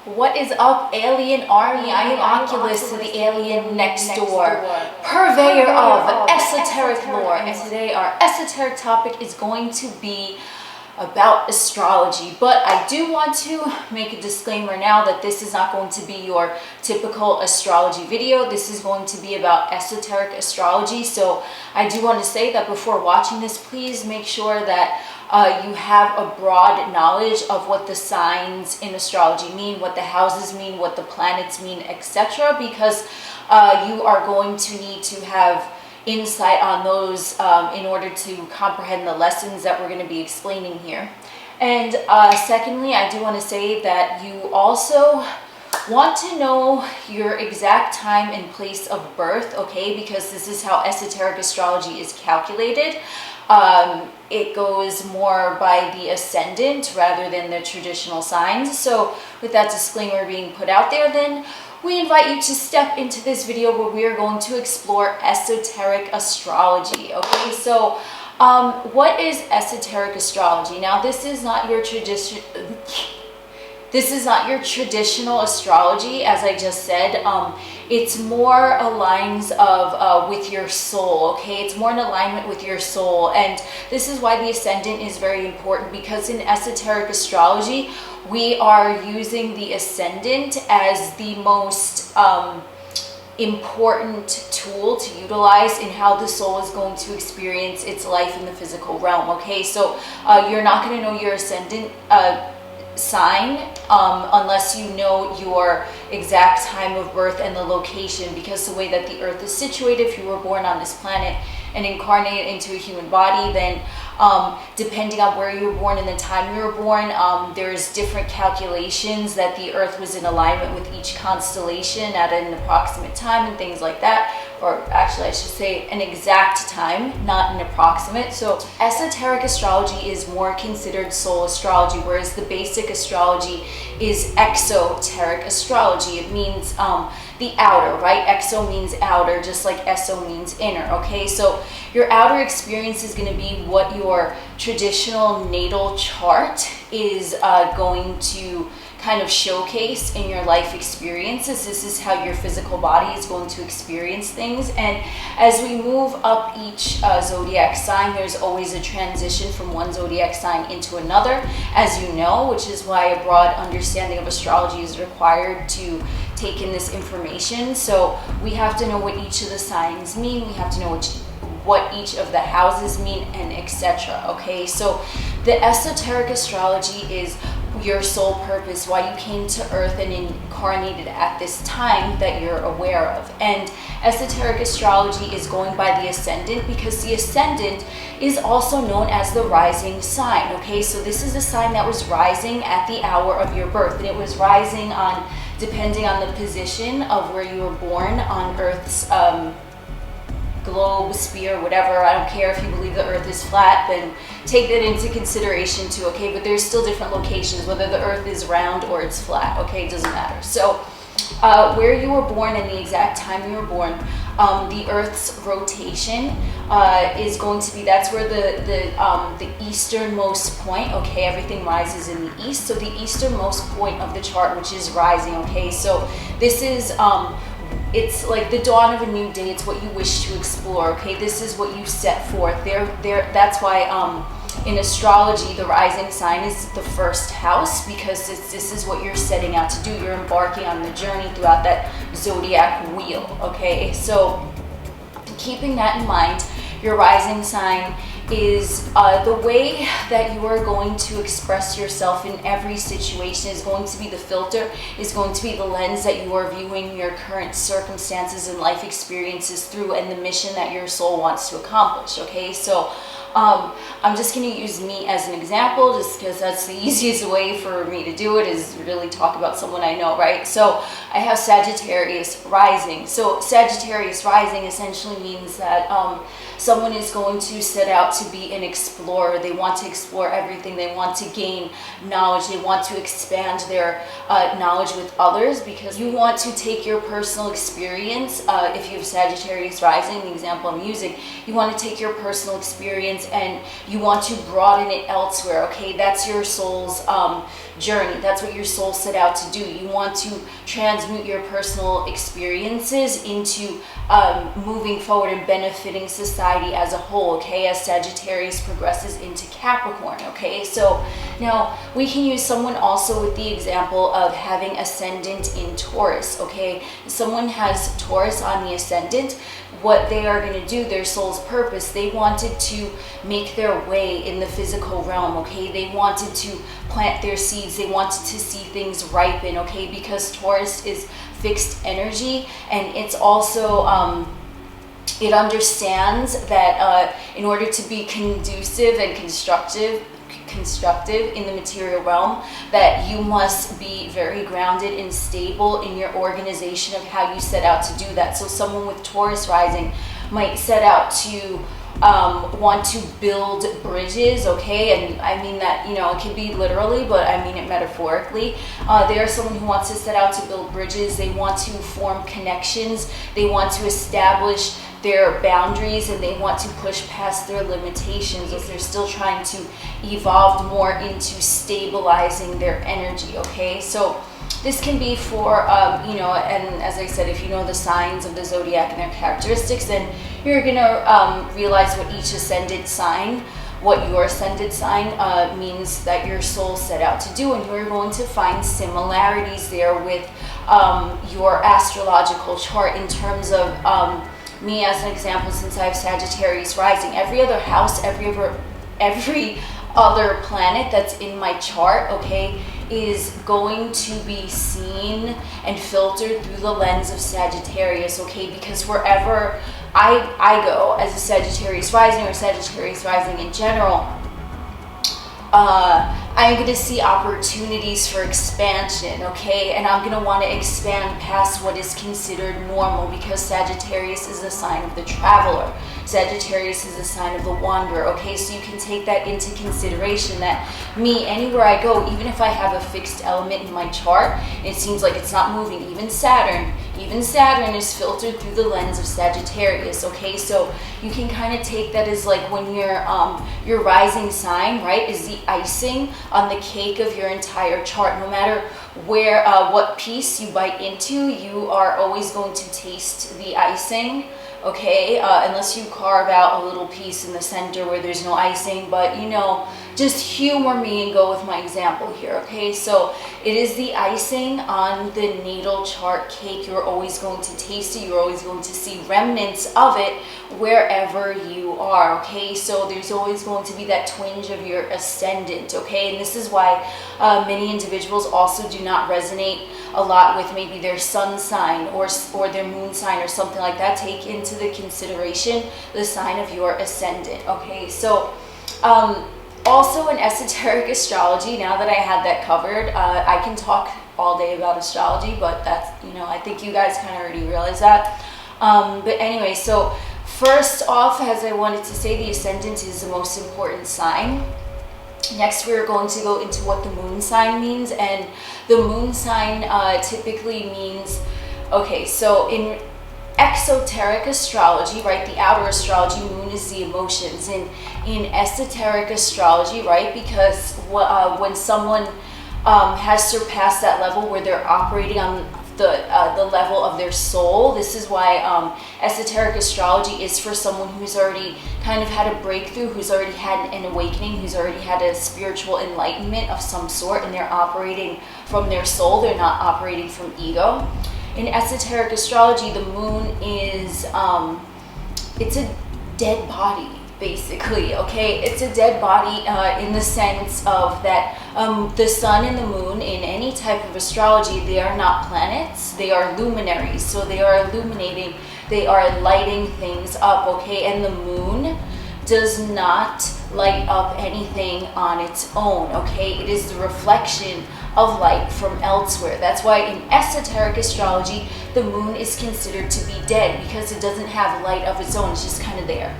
What is up, alienARMy? I am Oculus, the alien next door, purveyor of esoteric lore, and today our esoteric topic is going to be about astrology. But I do want to make a disclaimer now that this is not going to be your typical astrology video. This is going to be about esoteric astrology. So I do want to say that before watching this, please make sure that you have a broad knowledge of what the signs in astrology mean, what the houses mean, what the planets mean, etc. Because you are going to need to have insight on those in order to comprehend the lessons that we're going to be explaining here. And secondly, I do want to say that you also want to know your exact time and place of birth, okay? Because this is how esoteric astrology is calculated. It goes more by the ascendant rather than the traditional signs. So with that disclaimer being put out there, then we invite you to step into this video where we are going to explore esoteric astrology. Okay, so what is esoteric astrology? Now, this is not your tradition. This is not your traditional astrology, as I just said. It's more aligns with your soul, okay? It's more in alignment with your soul. And this is why the ascendant is very important, because in esoteric astrology, we are using the ascendant as the most important tool to utilize in how the soul is going to experience its life in the physical realm, okay? So you're not going to know your ascendant sign unless you know your exact time of birth and the location, because the way that the earth is situated, if you were born on this planet and incarnated into a human body, then depending on where you were born and the time you were born, there's different calculations that the earth was in alignment with each constellation at an approximate time and things like that. Or actually I should say an exact time, not an approximate. So esoteric astrology is more considered soul astrology, whereas the basic astrology is exoteric astrology. It means the outer, right? Exo means outer, just like eso means inner, okay? So your outer experience is going to be what your traditional natal chart is going to kind of showcase in your life experiences. This is how your physical body is going to experience things. And as we move up each zodiac sign, there's always a transition from one zodiac sign into another, as you know, which is why a broad understanding of astrology is required to take in this information. So we have to know what each of the signs mean. We have to know what each of the houses mean, and etc. Okay, so the esoteric astrology is your soul purpose, why you came to earth and incarnated at this time that you're aware of. And esoteric astrology is going by the ascendant, because the ascendant is also known as the rising sign. Okay, so this is a sign that was rising at the hour of your birth, and it was rising on, depending on the position of where you were born on earth's globe, sphere, whatever. I don't care if you believe the earth is flat, then take that into consideration too, okay? But there's still different locations, whether the earth is round or it's flat, okay? It doesn't matter. So where you were born and the exact time you were born, the earth's rotation is going to be, that's where the easternmost point, okay? Everything rises in the east, so the easternmost point of the chart, which is rising, okay? So this is it's like the dawn of a new day. It's what you wish to explore, okay? This is what you set forth. That's why in astrology, the rising sign is the first house, because this is what you're setting out to do. You're embarking on the journey throughout that zodiac wheel, okay? So keeping that in mind, your rising sign is the way that you are going to express yourself in every situation is going to be the filter, is going to be the lens that you are viewing your current circumstances and life experiences through, and the mission that your soul wants to accomplish, okay? So I'm just going to use me as an example, just because that's the easiest way for me to do it, is really talk about someone I know, right? So I have Sagittarius rising. So Sagittarius rising essentially means that someone is going to set out to be an explorer. They want to explore everything. They want to gain knowledge. They want to expand their knowledge with others, because you want to take your personal experience. If you have Sagittarius rising, the example I'm using, you want to take your personal experience experience and you want to broaden it elsewhere, okay? That's your soul's journey. That's what your soul set out to do. You want to transmute your personal experiences into moving forward and benefiting society as a whole, okay? As Sagittarius progresses into Capricorn, okay? So now we can use someone also with the example of having ascendant in Taurus, okay? Someone has Taurus on the ascendant. What they are going to do, their soul's purpose, they wanted to make their way in the physical realm, okay? They wanted to plant their seeds. They wanted to see things ripen, okay? Because Taurus is fixed energy, and it's also it understands that in order to be conducive and constructive in the material realm, that you must be very grounded and stable in your organization of how you set out to do that. So someone with Taurus rising might set out to want to build bridges, okay? And I mean that, you know, it can be literally, but I mean it metaphorically. They are someone who wants to set out to build bridges. They want to form connections. They want to establish their boundaries, and they want to push past their limitations as they're still trying to evolve more into stabilizing their energy, okay? So this can be for, you know, and as I said, if you know the signs of the zodiac and their characteristics, then you're going to realize what each ascendant sign, what your ascendant sign means that your soul set out to do, and you're going to find similarities there with your astrological chart in terms of me as an example, since I have Sagittarius rising. Every other house, every other planet that's in my chart, okay, is going to be seen and filtered through the lens of Sagittarius, okay? Because wherever I go as a Sagittarius rising or Sagittarius rising in general, I'm going to see opportunities for expansion, okay? And I'm going to want to expand past what is considered normal, because Sagittarius is a sign of the traveler. Sagittarius is a sign of the wanderer, okay? So you can take that into consideration, that me, anywhere I go, even if I have a fixed element in my chart, it seems like it's not moving. Even Saturn is filtered through the lens of Sagittarius, okay? So you can kind of take that as like when your rising sign, right, is the icing on the cake of your entire chart. No matter where, what piece you bite into, you are always going to taste the icing, okay? Unless you carve out a little piece in the center where there's no icing, but you know, just humor me and go with my example here, okay? So it is the icing on the natal chart cake. You're always going to taste it. You're always going to see remnants of it wherever you are, okay? So there's always going to be that twinge of your ascendant, okay? And this is why many individuals also do not resonate a lot with maybe their sun sign or their moon sign or something like that. Take into the consideration the sign of your ascendant, okay? So also in esoteric astrology, now that I had that covered, I can talk all day about astrology, but that's, you know, I think you guys kind of already realize that. But anyway, so first off, as I wanted to say, the ascendant is the most important sign. Next, we're going to go into what the moon sign means, and the moon sign typically means, okay, so in exoteric astrology, right, the outer astrology, moon is the emotions. In esoteric astrology, right, because when someone has surpassed that level where they're operating on the level of their soul, this is why esoteric astrology is for someone who's already kind of had a breakthrough, who's already had an awakening, who's already had a spiritual enlightenment of some sort, and they're operating from their soul. They're not operating from ego. In esoteric astrology, the moon is, it's a dead body, basically, okay? It's a dead body in the sense of that the sun and the moon in any type of astrology, they are not planets, they are luminaries. So they are illuminating, they are lighting things up, okay? And the moon does not light up anything on its own, okay? It is the reflection of light from elsewhere. That's why in esoteric astrology, the moon is considered to be dead, because it doesn't have light of its own. It's just kind of there.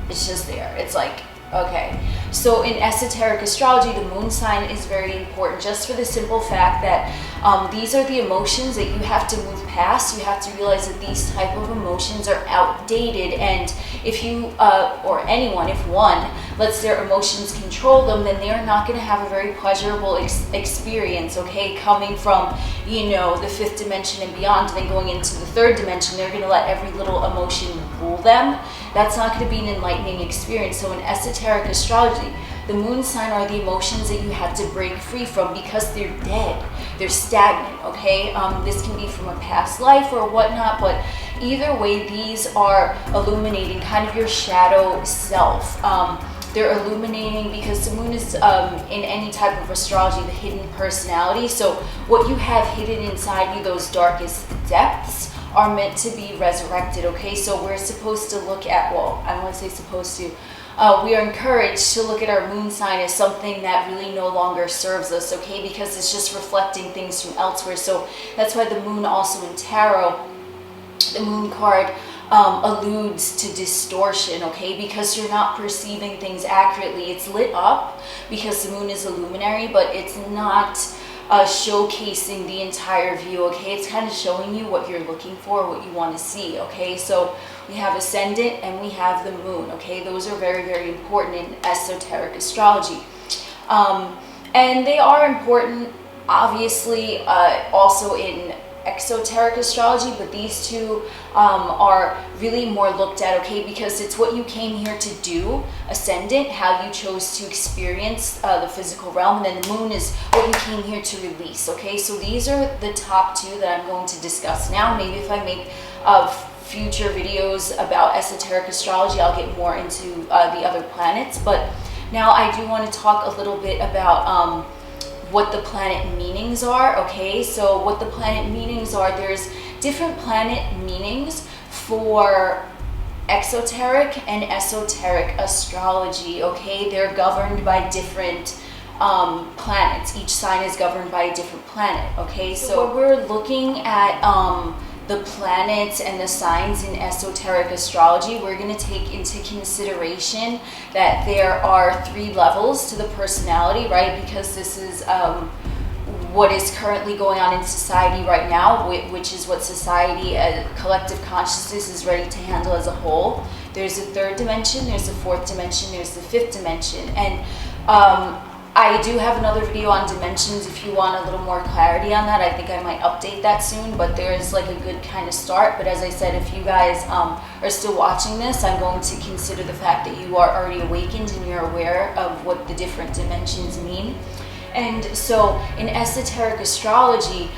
It's just there. It's like Okay, so in esoteric astrology, the moon sign is very important just for the simple fact that these are the emotions that you have to move past. You have to realize that these type of emotions are outdated, and if you, or anyone, if one lets their emotions control them, then they're not going to have a very pleasurable experience, okay? Coming from, you know, the fifth dimension and beyond, and then going into the third dimension, they're going to let every little emotion rule them. That's not going to be an enlightening experience. So in esoteric astrology, the moon sign are the emotions that you have to break free from because they're dead. They're stagnant, okay? This can be from a past life or whatnot, but either way, these are illuminating kind of your shadow self. They're illuminating because the moon is, in any type of astrology, the hidden personality. So what you have hidden inside you, those darkest depths, are meant to be resurrected, okay? So we're supposed to look at, well, I don't want to say supposed to, we are encouraged to look at our moon sign as something that really no longer serves us, okay? Because it's just reflecting things from elsewhere. So that's why the moon also in tarot, the moon card alludes to distortion, okay? Because you're not perceiving things accurately. It's lit up because the moon is a luminary, but it's not showcasing the entire view, okay? It's kind of showing you what you're looking for, what you want to see, okay? So we have ascendant and we have the moon, okay? Those are very, very important in esoteric astrology. And they are important, obviously, also in exoteric astrology, but these two are really more looked at, okay, because it's what you came here to do, ascendant, how you chose to experience the physical realm, and then the moon is what you came here to release, okay? So these are the top two that I'm going to discuss now. Maybe if I make future videos about esoteric astrology, I'll get more into the other planets, but now I do want to talk a little bit about what the planet meanings are, okay? So what the planet meanings are, there's different planet meanings for exoteric and esoteric astrology, okay? They're governed by different planets. Each sign is governed by a different planet, okay? So when we're looking at the planets and the signs in esoteric astrology, we're going to take into consideration that there are 3 levels to the personality, right? Because this is what is currently going on in society right now, which is what society, collective consciousness, is ready to handle as a whole. There's a 3rd dimension, there's a 4th dimension, there's the 5th dimension, and I do have another video on dimensions if you want a little more clarity on that. I think I might update that soon, but there's like a good kind of start. But as I said, if you guys are still watching this, I'm going to consider the fact that you are already awakened and you're aware of what the different dimensions mean. And so in esoteric astrology,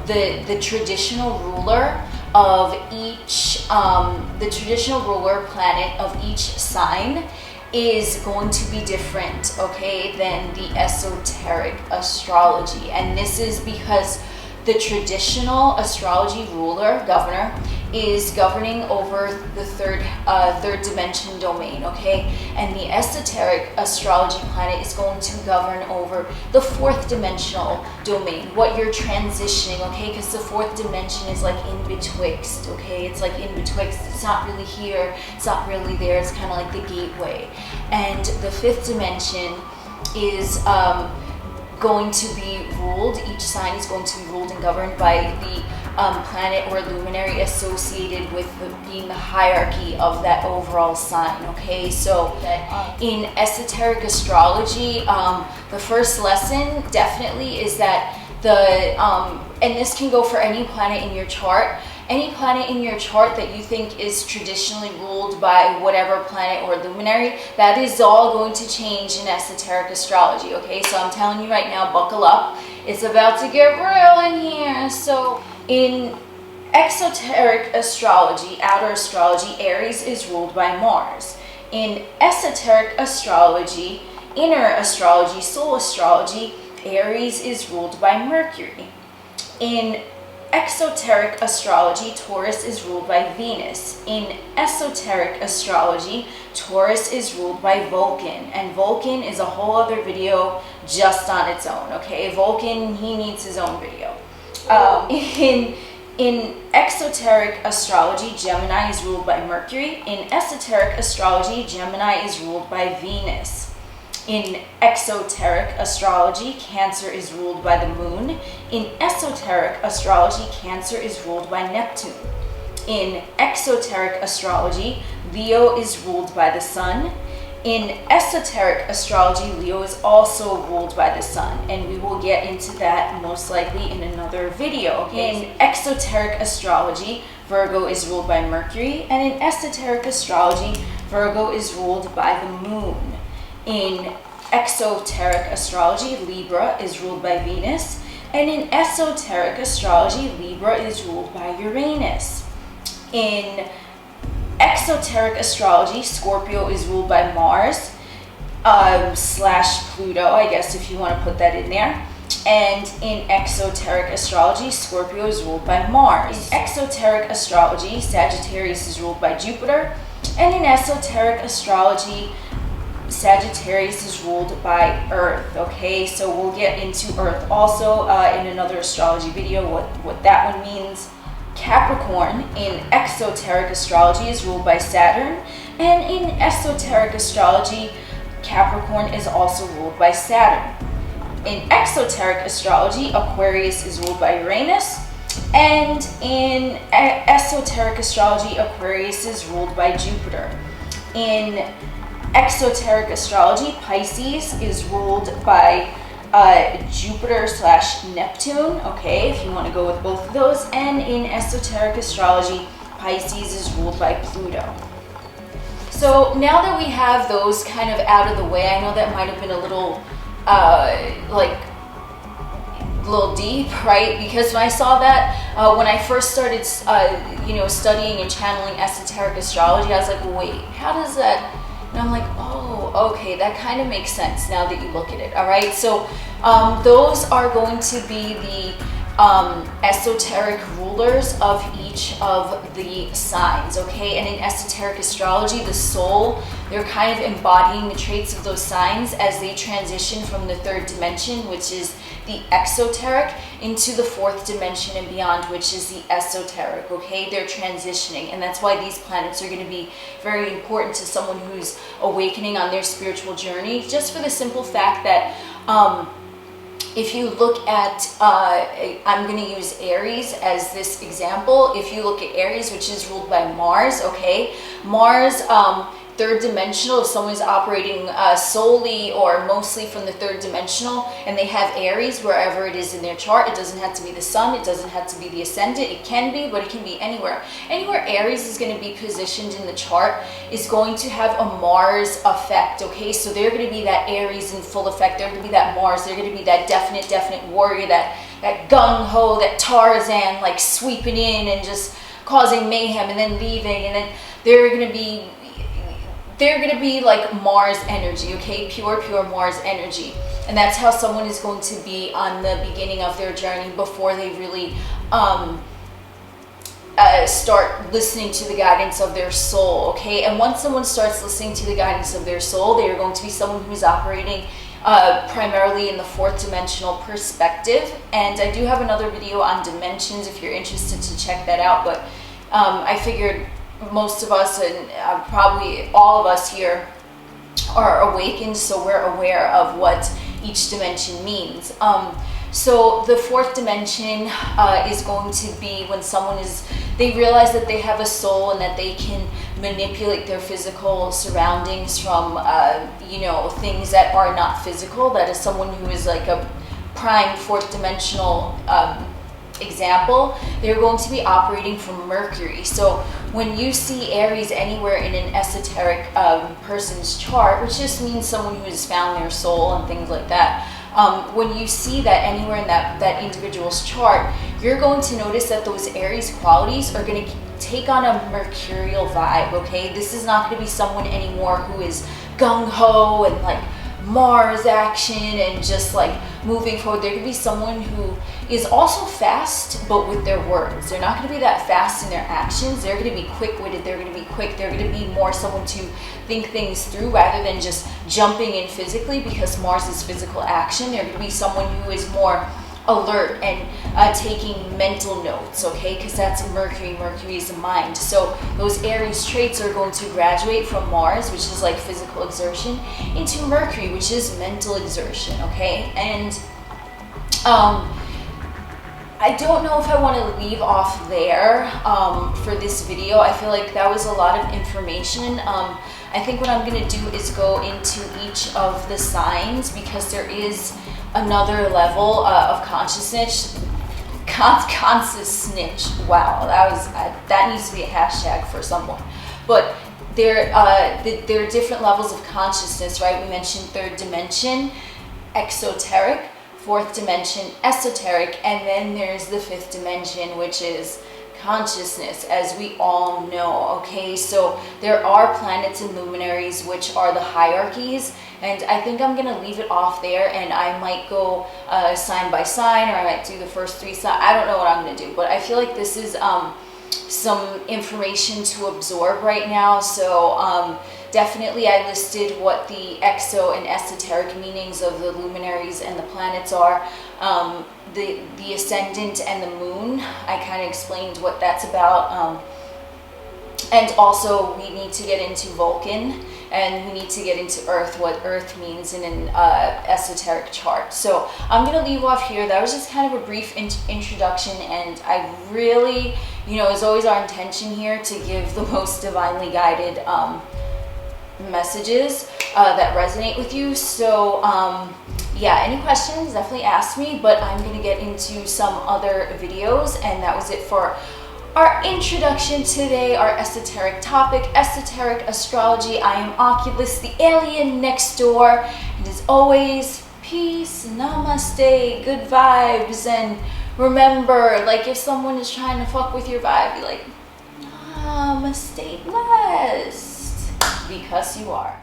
the traditional ruler of each, the traditional ruler planet of each sign is going to be different, okay, than the esoteric astrology. And this is because the traditional astrology ruler, governor, is governing over the third dimension domain, okay? And the esoteric astrology planet is going to govern over the 4th dimensional domain, what you're transitioning, okay? Because the 4th dimension is like in betwixt, okay? It's like in betwixt. It's not really here, it's not really there. It's kind of like the gateway. And the 5th dimension is going to be ruled, each sign is going to be ruled and governed by the planet or luminary associated with being the hierarchy of that overall sign, okay? So in esoteric astrology, the first lesson definitely is that and this can go for any planet in your chart, any planet in your chart that you think is traditionally ruled by whatever planet or luminary, that is all going to change in esoteric astrology, okay? So I'm telling you right now, buckle up. It's about to get real in here. So in exoteric astrology, outer astrology, Aries is ruled by Mars. In esoteric astrology, inner astrology, soul astrology, Aries is ruled by Mercury. In exoteric astrology, Taurus is ruled by Venus. In esoteric astrology, Taurus is ruled by Vulcan. And Vulcan is a whole other video just on its own, okay? Vulcan, he needs his own video. In exoteric astrology, Gemini is ruled by Mercury. In esoteric astrology, Gemini is ruled by Venus. In exoteric astrology, Cancer is ruled by the Moon. In esoteric astrology, Cancer is ruled by Neptune. In exoteric astrology, Leo is ruled by the Sun. In esoteric astrology, Leo is also ruled by the Sun, and we will get into that most likely in another video. In exoteric astrology, Virgo is ruled by Mercury, and in esoteric astrology, Virgo is ruled by the Moon. In exoteric astrology, Libra is ruled by Venus, and in esoteric astrology, Libra is ruled by Uranus. In exoteric astrology, Scorpio is ruled by Mars slash Pluto, I guess, if you want to put that in there. And in exoteric astrology, Scorpio is ruled by Mars. In exoteric astrology, Sagittarius is ruled by Jupiter. And in esoteric astrology, Sagittarius is ruled by Earth. Okay, so we'll get into Earth also in another astrology video, what that one means. Capricorn in exoteric astrology is ruled by Saturn, and in esoteric astrology, Capricorn is also ruled by Saturn. In exoteric astrology, Aquarius is ruled by Uranus, and in esoteric astrology, Aquarius is ruled by Jupiter. In exoteric astrology, Pisces is ruled by Jupiter slash Neptune, okay, if you want to go with both of those. And in esoteric astrology, Pisces is ruled by Pluto. So now that we have those kind of out of the way, I know that might have been a little deep, right? Because when I saw that, when I first started studying and channeling esoteric astrology, I was like, wait, how does that? And I'm like, oh, okay, that kind of makes sense now that you look at it. All right, so those are going to be the esoteric rulers of each of the signs, okay? And in esoteric astrology, the soul, they're kind of embodying the traits of those signs as they transition from the third dimension, which is the exoteric, into the fourth dimension and beyond, which is the esoteric, okay? They're transitioning, and that's why these planets are going to be very important to someone who's awakening on their spiritual journey, just for the simple fact that if you look at, I'm going to use Aries as this example. If you look at Aries, which is ruled by Mars, okay? Mars, third dimensional, if someone's operating solely or mostly from the third dimensional, and they have Aries wherever it is in their chart, it doesn't have to be the sun, it doesn't have to be the ascendant, it can be, but it can be anywhere. Anywhere Aries is going to be positioned in the chart is going to have a Mars effect, okay? So they're going to be that Aries in full effect, they're going to be that Mars, they're going to be that definite warrior, that gung-ho, that Tarzan, like sweeping in and just causing mayhem and then leaving, and then they're going to be like Mars energy, okay? Pure Mars energy. And that's how someone is going to be on the beginning of their journey before they really start listening to the guidance of their soul, okay? And once someone starts listening to the guidance of their soul, they are going to be someone who's operating primarily in the fourth dimensional perspective. And I do have another video on dimensions if you're interested to check that out, but I figured most of us, and probably all of us here, are awakened, so we're aware of what each dimension means. So the fourth dimension is going to be when they realize that they have a soul and that they can manipulate their physical surroundings from things that are not physical. That is someone who is like a prime fourth dimensional example. They're going to be operating from Mercury. So when you see Aries anywhere in an esoteric person's chart, which just means someone who has found their soul and things like that, when you see that anywhere in that individual's chart, you're going to notice that those Aries qualities are going to take on a mercurial vibe, okay? This is not going to be someone anymore who is gung-ho and like Mars action and just like moving forward. There could be someone who is also fast, but with their words. They're not going to be that fast in their actions. They're going to be quick-witted. They're going to be quick. They're going to be more someone to think things through rather than just jumping in physically, because Mars is physical action. They're going to be someone who is more alert and taking mental notes, okay? Because that's Mercury. Mercury is a mind. So those Aries traits are going to graduate from Mars, which is like physical exertion, into Mercury, which is mental exertion, okay? And I don't know if I want to leave off there for this video. I feel like that was a lot of information. I think what I'm going to do is go into each of the signs, because there is another level of consciousness. Wow, that needs to be a hashtag for someone. But there are different levels of consciousness, right? We mentioned third dimension, exoteric, fourth dimension, esoteric, and then there's the fifth dimension, which is consciousness, as we all know, okay? So there are planets and luminaries, which are the hierarchies, and I think I'm gonna leave it off there, and I might go sign by sign, or I might do the first 3 signs. I don't know what I'm gonna do, but I feel like this is some information to absorb right now. So definitely I listed what the exo and esoteric meanings of the luminaries and the planets are. The ascendant and the moon, I kind of explained what that's about. And also we need to get into Vulcan, and we need to get into Earth, what Earth means in an esoteric chart. So I'm going to leave off here. That was just kind of a brief introduction, and I really, it's always our intention here to give the most divinely guided messages that resonate with you. So yeah, any questions, definitely ask me, but I'm going to get into some other videos, and that was it for our introduction today, our esoteric topic, esoteric astrology. I am Oculus, the alien next door, and as always, peace, namaste, good vibes, and remember, like, if someone is trying to fuck with your vibe, be like, namaste, blessed, because you are.